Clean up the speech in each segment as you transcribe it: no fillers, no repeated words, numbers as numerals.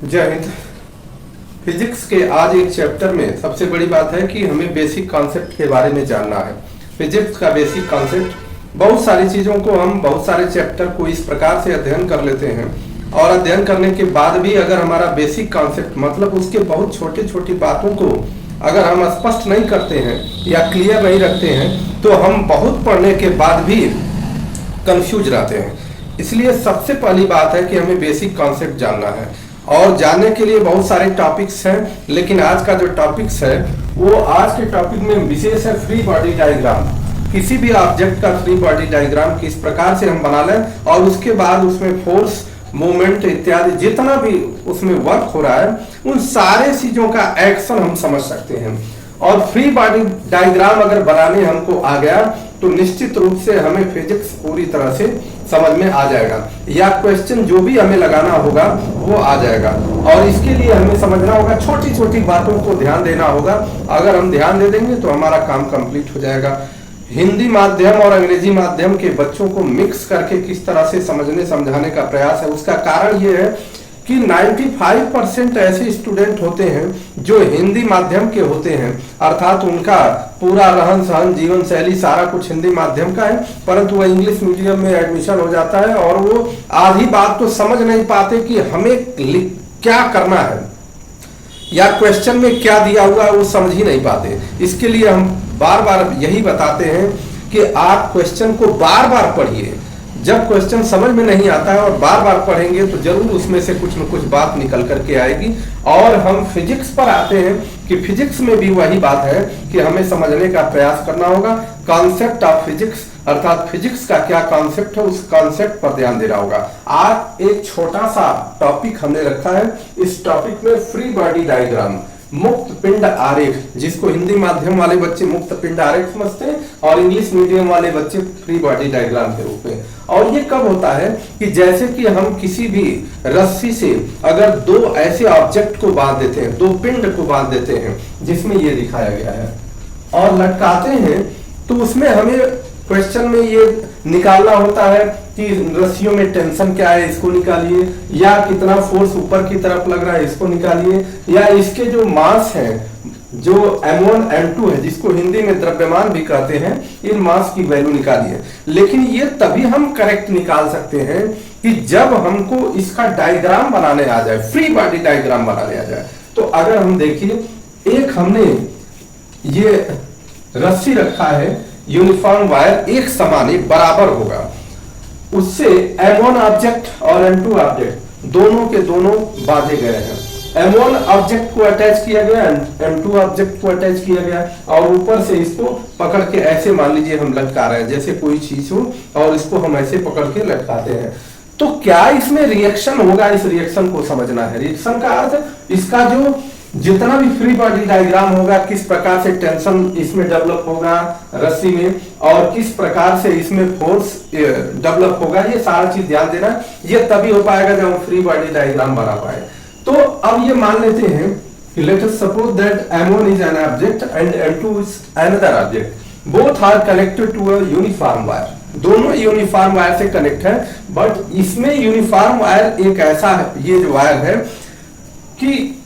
जय हिंद। फिजिक्स के आज एक चैप्टर में सबसे बड़ी बात है कि हमें बेसिक कॉन्सेप्ट के बारे में जानना है। फिजिक्स का बेसिक कॉन्सेप्ट, बहुत सारी चीज़ों को हम बहुत सारे चैप्टर को इस प्रकार से अध्ययन कर लेते हैं और अध्ययन करने के बाद भी अगर हमारा बेसिक कॉन्सेप्ट मतलब उसके बहुत छोटी छोटी बातों को अगर हम स्पष्ट नहीं करते हैं या क्लियर नहीं रखते हैं तो हम बहुत पढ़ने के बाद भी कंफ्यूज रहते हैं। इसलिए सबसे पहली बात है कि हमें बेसिक कॉन्सेप्ट जानना है और जानने के लिए बहुत सारे टॉपिक्स हैं, लेकिन आज का जो टॉपिक्स है वो आज के टॉपिक में विशेष है फ्री बॉडी डायग्राम। किसी भी ऑब्जेक्ट का फ्री बॉडी डायग्राम किस प्रकार से हम बना लें और उसके बाद उसमें फोर्स, मूवमेंट इत्यादि जितना भी उसमें वर्क हो रहा है उन सारे चीजों का एक्शन हम समझ सकते हैं। और फ्री बॉडी डायग्राम अगर बनाने हमको आ गया तो निश्चित रूप से हमें फिजिक्स पूरी तरह से समझ में आ जाएगा या क्वेश्चन जो भी हमें लगाना होगा वो आ जाएगा। और इसके लिए हमें समझना होगा, छोटी छोटी बातों को ध्यान देना होगा। अगर हम ध्यान दे देंगे तो हमारा काम कंप्लीट हो जाएगा। हिंदी माध्यम और अंग्रेजी माध्यम के बच्चों को मिक्स करके किस तरह से समझने समझाने का प्रयास है, उसका कारण ये है कि 95% ऐसे स्टूडेंट होते हैं जो हिंदी माध्यम के होते हैं, अर्थात उनका पूरा रहन सहन जीवन शैली सारा कुछ हिंदी माध्यम का है, परंतु वह इंग्लिश मीडियम में एडमिशन हो जाता है और वो आधी बात तो समझ नहीं पाते कि हमें क्या करना है या क्वेश्चन में क्या दिया हुआ है वो समझ ही नहीं पाते। इसके लिए हम बार बार यही बताते हैं कि आप क्वेश्चन को बार बार पढ़िए। जब क्वेश्चन समझ में नहीं आता है और बार बार पढ़ेंगे तो जरूर उसमें से कुछ न कुछ बात निकल करके आएगी। और हम फिजिक्स पर आते हैं कि फिजिक्स में भी वही बात है कि हमें समझने का प्रयास करना होगा। कॉन्सेप्ट ऑफ फिजिक्स अर्थात फिजिक्स का क्या कॉन्सेप्ट है उस कॉन्सेप्ट पर ध्यान देना होगा। आज एक छोटा सा टॉपिक हमने रखा है, इस टॉपिक में फ्री बॉडी डायग्राम, मुक्त पिंड आरेख, जिसको हिंदी माध्यम वाले बच्चे मुक्त पिंड आरेख समझते हैं और इंग्लिश मीडियम वाले बच्चे फ्री बॉडी डायग्राम के रूप में। और ये कब होता है कि जैसे कि हम किसी भी रस्सी से अगर दो ऐसे ऑब्जेक्ट को बांध देते हैं, दो पिंड को बांध देते हैं जिसमें ये दिखाया गया है और लटकाते हैं, तो उसमें हमें क्वेश्चन में ये निकालना होता है कि रस्सियों में टेंशन क्या है, इसको निकालिए, या कितना फोर्स ऊपर की तरफ लग रहा है, इसको निकालिए, या इसके जो मास है जो m1 m2 है जिसको हिंदी में द्रव्यमान भी कहते हैं, इन मास की वैल्यू निकालिए। लेकिन ये तभी हम करेक्ट निकाल सकते हैं कि जब हमको इसका डायग्राम बनाने आ जाए, फ्री बॉडी डायग्राम बनाने आ जाए। तो अगर हम देखिए, एक हमने ये रस्सी रखा है, यूनिफॉर्म वायर एक समान एक बराबर होगा, उससे m1 ऑब्जेक्ट और m2 ऑब्जेक्ट दोनों के दोनों बांधे गए हैं। m1 ऑब्जेक्ट को अटैच किया गया, m2 ऑब्जेक्ट को अटैच किया गया और ऊपर से इसको पकड़ के ऐसे मान लीजिए हम लटका रहे हैं, जैसे कोई चीज हो और इसको हम ऐसे पकड़ के लटकाते हैं। तो क्या इसमें रिएक्शन होगा, इस रिएक्शन को समझना है। रिएक्शन का अर्थ इसका जो जितना भी फ्री बॉडी डायग्राम होगा, किस प्रकार से टेंशन इसमें डेवलप होगा रस्सी में और किस प्रकार से इसमें फोर्स डेवलप होगा, ये सारा चीज ध्यान देना। ये तभी हो पाएगा जब हम फ्री बॉडी डायग्राम बना पाए। तो अब ये मान लेते हैं कि let us suppose that m1 is an object and m2 is another object, both are connected to a uniform wire. दोनों यूनिफॉर्म वायर से कनेक्ट है, बट इसमें यूनिफॉर्म वायर एक ऐसा है, ये जो वायर है कि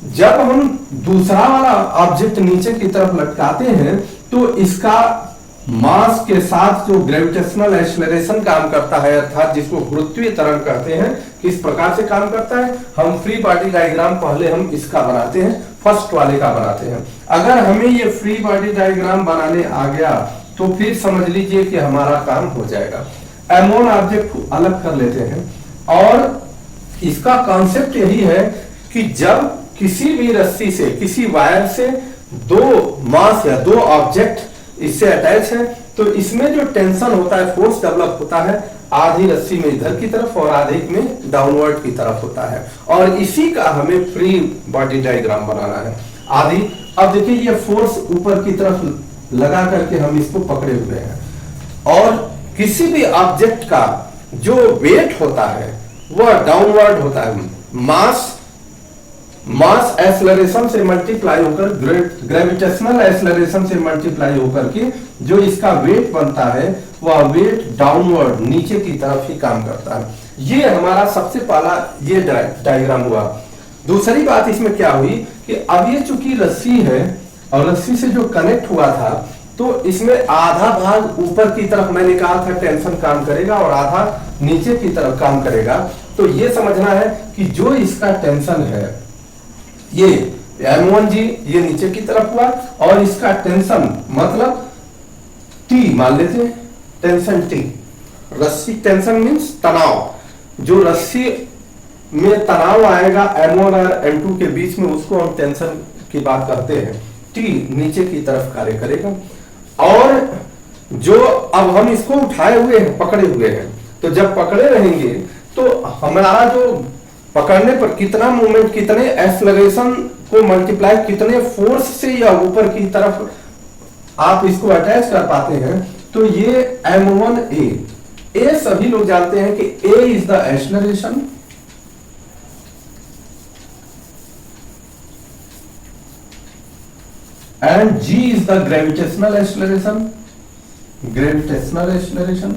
जब हम दूसरा वाला ऑब्जेक्ट नीचे की तरफ लटकाते हैं तो इसका मास के साथ जो ग्रेविटेशनल एक्सेलरेशन काम करता है, अर्थात जिसको गुरुत्वीय त्वरण कहते हैं, किस प्रकार से काम करता है। हम फ्री बॉडी डायग्राम पहले हम इसका बनाते हैं, फर्स्ट वाले का बनाते हैं। अगर हमें ये फ्री बॉडी डायग्राम बनाने आ गया तो फिर समझ लीजिए कि हमारा काम हो जाएगा। m1 ऑब्जेक्ट को अलग कर लेते हैं और इसका कॉन्सेप्ट यही है कि जब किसी भी रस्सी से, किसी वायर से दो मास या दो ऑब्जेक्ट इससे अटैच है तो इसमें जो टेंशन होता है, फोर्स डेवलप होता है, आधी रस्सी में इधर की तरफ और आधी में डाउनवर्ड की तरफ होता है और इसी का हमें फ्री बॉडी डायग्राम बनाना है। आधी, अब देखिए ये फोर्स ऊपर की तरफ लगा करके हम इसको पकड़े हुए हैं और किसी भी ऑब्जेक्ट का जो वेट होता है वह डाउनवर्ड होता है। मास एक्सेलरेशन से मल्टीप्लाई होकर, ग्रेविटेशनल एक्सेलरेशन से मल्टीप्लाई होकर के जो इसका वेट बनता है वह वेट डाउनवर्ड नीचे की तरफ ही काम करता है। ये हमारा सबसे पहला ये डायग्राम हुआ। दूसरी बात इसमें क्या हुई कि अब ये चूंकि रस्सी है और रस्सी से जो कनेक्ट हुआ था, तो इसमें आधा भाग ऊपर की तरफ मैंने कहा था टेंशन काम करेगा और आधा नीचे की तरफ काम करेगा। तो ये समझना है कि जो इसका टेंशन है ये M1G ये नीचे की तरफ हुआ और इसका टेंशन मतलब T मान लेते हैं, टेंशन T, रस्सी टेंशन मीन्स तनाव, जो रस्सी में तनाव आएगा M1 और M2 के बीच में उसको हम टेंशन की बात करते हैं। T नीचे की तरफ कार्य करेगा और जो अब हम इसको उठाए हुए हैं, पकड़े हुए हैं, तो जब पकड़े रहेंगे तो हमारा जो पकड़ने पर कितना मूवमेंट, कितने एक्सेलरेशन को मल्टीप्लाई कितने फोर्स से या ऊपर की तरफ आप इसको अटैच कर पाते हैं, तो ये M1A, ए सभी लोग जानते हैं कि A is the acceleration and G is the gravitational acceleration, gravitational acceleration,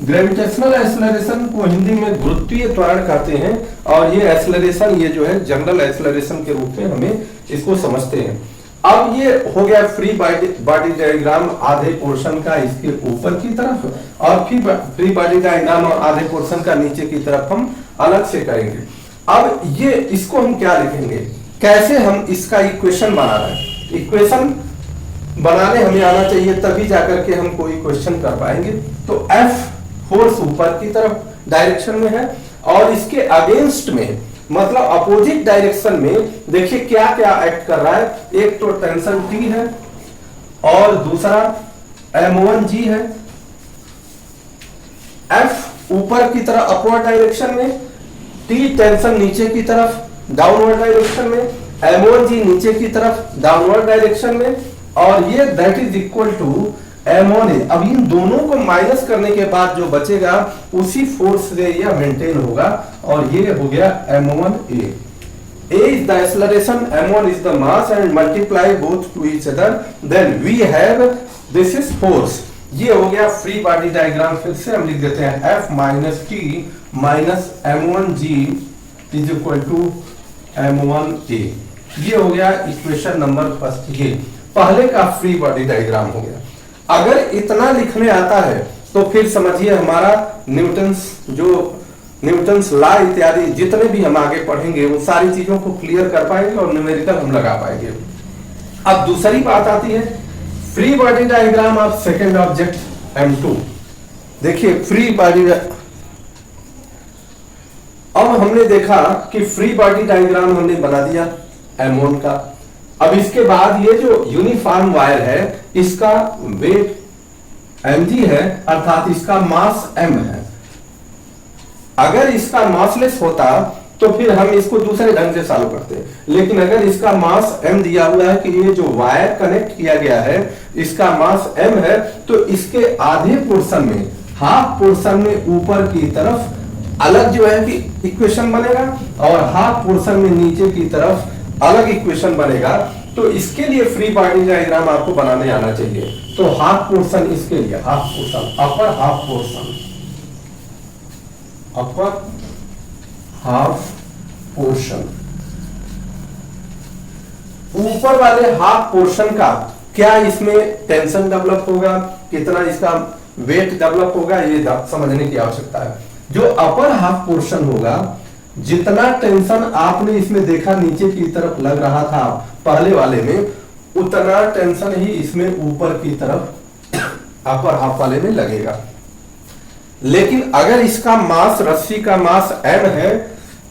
gravitational acceleration को हिंदी में गुरुत्वीय त्वरण कहते हैं और ये एक्सेलरेशन ये जो है जनरल एक्सेलरेशन के रूप में हमें इसको समझते हैं। अब ये हो गया फ्री बॉडी डायग्राम आधे पोर्शन का इसके ऊपर की तरफ और फिर फ्री बॉडी डायग्राम और आधे पोर्शन का नीचे की तरफ हम अलग से करेंगे। अब ये इसको हम क्या लिखेंगे, कैसे हम इसका इक्वेशन बना रहे हैं, इक्वेशन बनाने हमें आना चाहिए तभी जाकर के हम कोई क्वेश्चन कर पाएंगे। तो F फोर्स ऊपर की तरफ डायरेक्शन में है और इसके अगेंस्ट में मतलब अपोजिट डायरेक्शन में देखिए क्या क्या एक्ट कर रहा है, एक तो टेंशन T है और दूसरा M1G है। F ऊपर की तरफ अपवर्ड डायरेक्शन में, T टेंशन नीचे की तरफ डाउनवर्ड डायरेक्शन में, M1G नीचे की तरफ डाउनवर्ड डायरेक्शन में और ये that is equal to M1A। अब इन दोनों को माइनस करने के बाद जो बचेगा उसी फोर्स से यह मेंटेन होगा और ये हो गया M1A। A is the acceleration, M1 is the mass and multiply both to each other, then we have this is force। ये हो गया फ्री बॉडी डायग्राम। फिर से हम लिख देते हैं F minus T minus M1G is equal to M1A। ये हो गया इक्वेशन नंबर फर्स्ट, ये पहले का फ्री बॉडी डायग्राम हो गया। अगर इतना लिखने आता है तो फिर समझिए हमारा न्यूटन्स लॉ इत्यादि जितने भी हम आगे पढ़ेंगे वो सारी चीजों को क्लियर कर पाएंगे और न्यूमेरिकल हम लगा पाएंगे। अब दूसरी बात आती है free body diagram of second object M2। देखिए फ्री बॉडी, अब हमने देखा कि फ्री बॉडी डायग्राम हमने बना दिया M1 का। अब इसके बाद ये जो यूनिफॉर्म वायर है इसका वेट mg है अर्थात इसका मास m है। अगर इसका मासलेस होता तो फिर हम इसको दूसरे ढंग से सॉल्व करते हैं, लेकिन अगर इसका मास m दिया हुआ है कि ये जो वायर कनेक्ट किया गया है इसका मास m है, तो इसके आधे पोर्शन में, हाफ पोर्शन में ऊपर की तरफ अलग जो है कि इक्वेशन बनेगा और हाफ पोर्शन में नीचे की तरफ अलग इक्वेशन बनेगा। तो इसके लिए फ्री बॉडी डायग्राम आपको बनाने आना चाहिए। तो हाफ पोर्शन इसके लिए, half portion upper half portion, upper half portion, ऊपर वाले हाफ पोर्शन का क्या इसमें टेंशन डेवलप होगा, कितना इसका वेट डेवलप होगा, ये समझने की आवश्यकता है। जो अपर हाफ पोर्शन होगा, जितना टेंशन आपने इसमें देखा नीचे की तरफ लग रहा था पहले वाले में, उतना टेंशन ही इसमें ऊपर की तरफ अपर हाफ वाले में लगेगा। लेकिन अगर इसका मास, रस्सी का मास m है,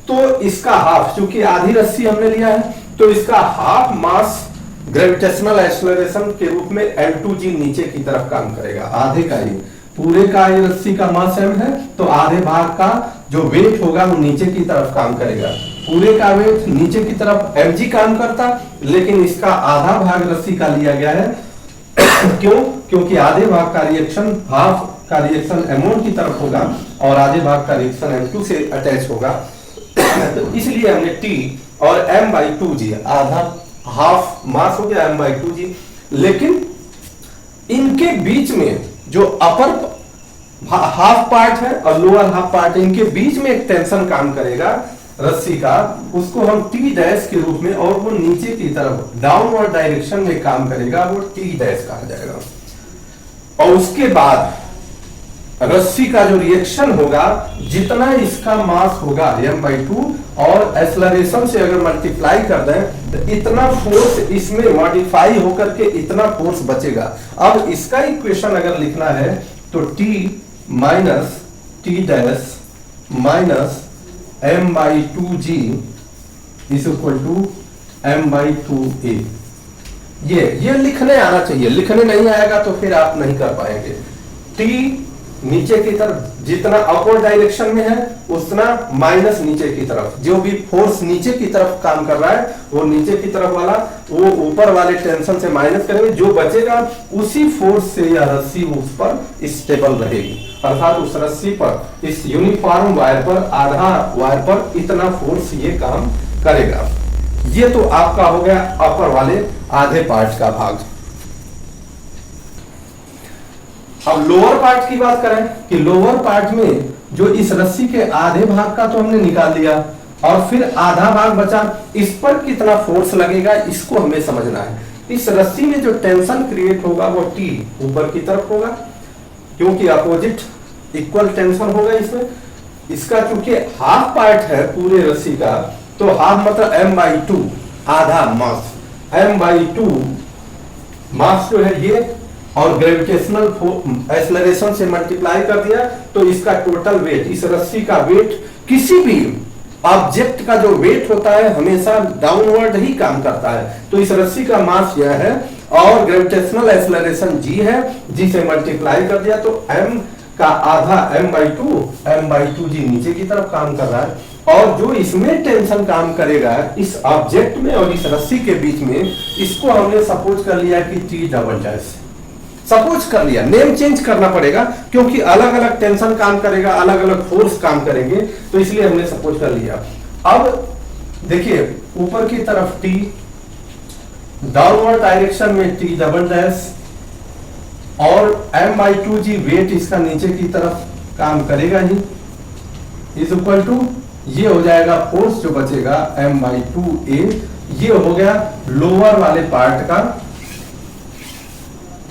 तो इसका हाफ, चूंकि आधी रस्सी हमने लिया है, तो इसका हाफ मास ग्रेविटेशनल एक्सेलरेशन के रूप में M2G नीचे की तरफ काम करेगा। आधे का ही, पूरे का ये रस्सी का मास m है तो आधे भाग का जो वेट होगा वो नीचे की तरफ काम करेगा। पूरे का वेट नीचे की तरफ mg काम करता, लेकिन इसका आधा भाग रस्सी का लिया गया है। क्यों? क्योंकि आधे भाग का रिएक्शन, हाफ का रिएक्शन M1 की तरफ होगा और आधे भाग का रिएक्शन M2 से अटैच होगा। तो इसलिए हमने T और M/2G, आधा हाफ मास हो गया M/2G। लेकिन इनके बीच में जो अपर हाफ पार्ट है और लोअर हाफ पार्ट है, इनके बीच में एक टेंशन काम करेगा रस्सी का, उसको हम टी डैश के रूप में, और वो नीचे की तरफ डाउनवर्ड डायरेक्शन में काम करेगा, वो टी डैश कहा जाएगा। और उसके बाद रस्सी का जो रिएक्शन होगा, जितना इसका मास होगा m/2 और एक्सेलरेशन से अगर मल्टीप्लाई कर दें तो इतना फोर्स इसमें मॉडिफाई होकर के इतना फोर्स बचेगा। अब इसका इक्वेशन अगर लिखना है तो t minus T dash minus m/2g is equal to m/2a। ये लिखने आना चाहिए, लिखने नहीं आएगा तो फिर आप नहीं कर पाएंगे। t नीचे की तरफ जितना अपवर्ड डायरेक्शन में है उतना माइनस नीचे की तरफ, जो भी फोर्स नीचे की तरफ काम कर रहा है वो नीचे की तरफ वाला वो ऊपर वाले टेंशन से माइनस करेंगे, जो बचेगा उसी फोर्स से यह रस्सी उस पर स्टेबल रहेगी। अर्थात उस रस्सी पर, इस यूनिफॉर्म वायर पर, आधा वायर पर इतना फोर्स ये काम करेगा। ये तो आपका हो गया अपर वाले आधे पार्ट का भाग। अब लोअर पार्ट की बात करें कि लोअर पार्ट में जो इस रस्सी के आधे भाग का तो हमने निकाल दिया, और फिर आधा भाग बचा, इस पर कितना फोर्स लगेगा इसको हमें समझना है। इस रस्सी में जो टेंशन क्रिएट होगा वो टी ऊपर की तरफ होगा, क्योंकि अपोजिट इक्वल टेंशन होगा इसमें। इसका चूंकि हाफ पार्ट है पूरे रस्सी का, तो हाफ मतलब m/2 आधा मास, m/2 मास जो है ये, और ग्रेविटेशनल एक्सेलरेशन से मल्टीप्लाई कर दिया तो इसका टोटल वेट, इस रस्सी का वेट, किसी भी ऑब्जेक्ट का जो वेट होता है हमेशा डाउनवर्ड ही काम करता है, तो इस रस्सी का मास यह है और ग्रेविटेशनल एक्सेलरेशन g है, g से मल्टीप्लाई कर दिया तो m का आधा m/2g नीचे की तरफ काम कर रहा है, और जो इसमें टेंशन काम करेगा इस ऑब्जेक्ट में और इस रस्सी के बीच में, इसको हमने सपोज कर लिया कि टी डबल डैश, सपोज कर लिया, नेम चेंज करना पड़ेगा क्योंकि अलग अलग टेंशन काम करेगा, अलग अलग फोर्स काम करेंगे, तो इसलिए हमने सपोज कर लिया। अब देखिए ऊपर की तरफ टी, डाउनवर्ड डायरेक्शन में टी डबल डैश, और m/2g वेट इसका नीचे की तरफ काम करेगा ही, इज इक्वल टू ये हो जाएगा फोर्स जो बचेगा m/2a। ये हो गया लोअर वाले पार्ट का,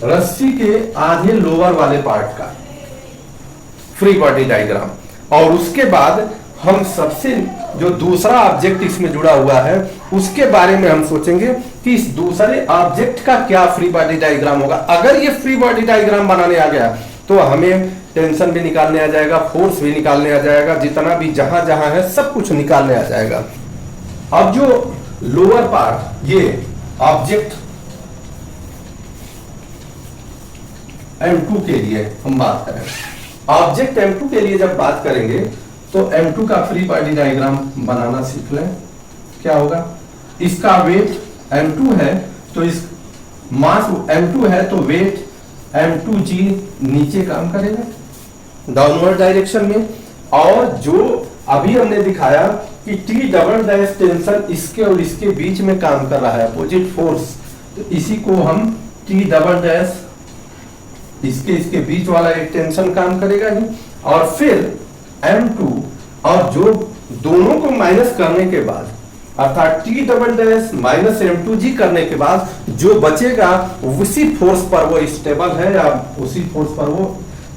रस्सी के आधे लोअर वाले पार्ट का फ्री बॉडी डायग्राम। और उसके बाद हम सबसे जो दूसरा ऑब्जेक्ट इसमें जुड़ा हुआ है उसके बारे में हम सोचेंगे कि इस दूसरे ऑब्जेक्ट का क्या फ्री बॉडी डायग्राम होगा। अगर ये फ्री बॉडी डायग्राम बनाने आ गया तो हमें टेंशन भी निकालने आ जाएगा, फोर्स भी निकालने आ जाएगा, जितना भी जहां जहां है सब कुछ निकालने आ जाएगा। अब जो लोअर पार्ट, ये ऑब्जेक्ट M2 के लिए हम बात करें, ऑब्जेक्ट M2 के लिए जब बात करेंगे तो M2 का फ्री बॉडी डायग्राम बनाना सीख लें। क्या होगा, इसका वेट M2 है तो इस मास M2 है तो वेट m2g नीचे काम करेगा डाउनवर्ड डायरेक्शन में, और जो अभी हमने दिखाया कि T डबल डैश टेंशन इसके और इसके बीच में काम कर रहा है, अपोजिट फोर्स, तो इसी को हम T डबल डैश, इसके बीच वाला एक टेंशन काम करेगा ही, और फिर m2, और जो दोनों को माइनस करने के बाद अर्थात T double dash minus m2g करने के बाद जो बचेगा उसी फोर्स पर वो स्टेबल है या उसी फोर्स पर वो,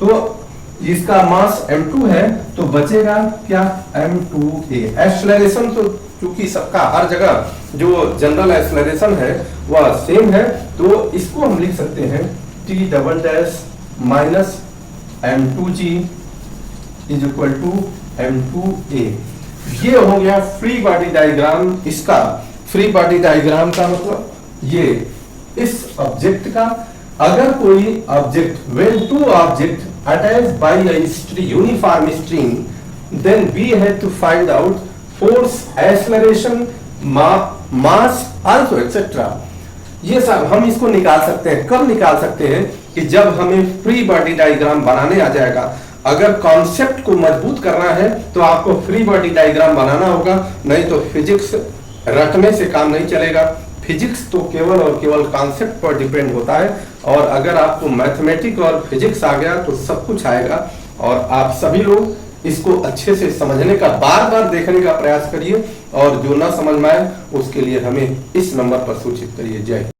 तो इसका मास m2 है तो बचेगा क्या, m2a। एक्सेलरेशन तो चूंकि सबका हर जगह जो जनरल एक्सेलरेशन है वह सेम है, तो इसको हम लिख सकते हैं T double dash minus m2g is equal to m2a। ये हो गया फ्री बॉडी डायग्राम। इसका फ्री बॉडी डायग्राम का मतलब ये इस ऑब्जेक्ट का, अगर कोई object, when two object attached by a uniform string then we have to find out force, acceleration, mass also etcetera. ये सब हम इसको निकाल सकते हैं। कब निकाल सकते हैं, कि जब हमें फ्री बॉडी डायग्राम बनाने आ जाएगा। अगर कॉन्सेप्ट को मजबूत करना है तो आपको फ्री बॉडी डायग्राम बनाना होगा, नहीं तो फिजिक्स रटने से काम नहीं चलेगा। फिजिक्स तो केवल और केवल कॉन्सेप्ट पर डिपेंड होता है, और अगर आपको मैथमेटिक्स और फिजिक्स आ गया तो सब कुछ आएगा। और आप सभी लोग इसको अच्छे से समझने का, बार बार देखने का प्रयास करिए, और जो ना समझ में आए उसके लिए हमें इस नंबर पर सूचित करिए। जय हिंद।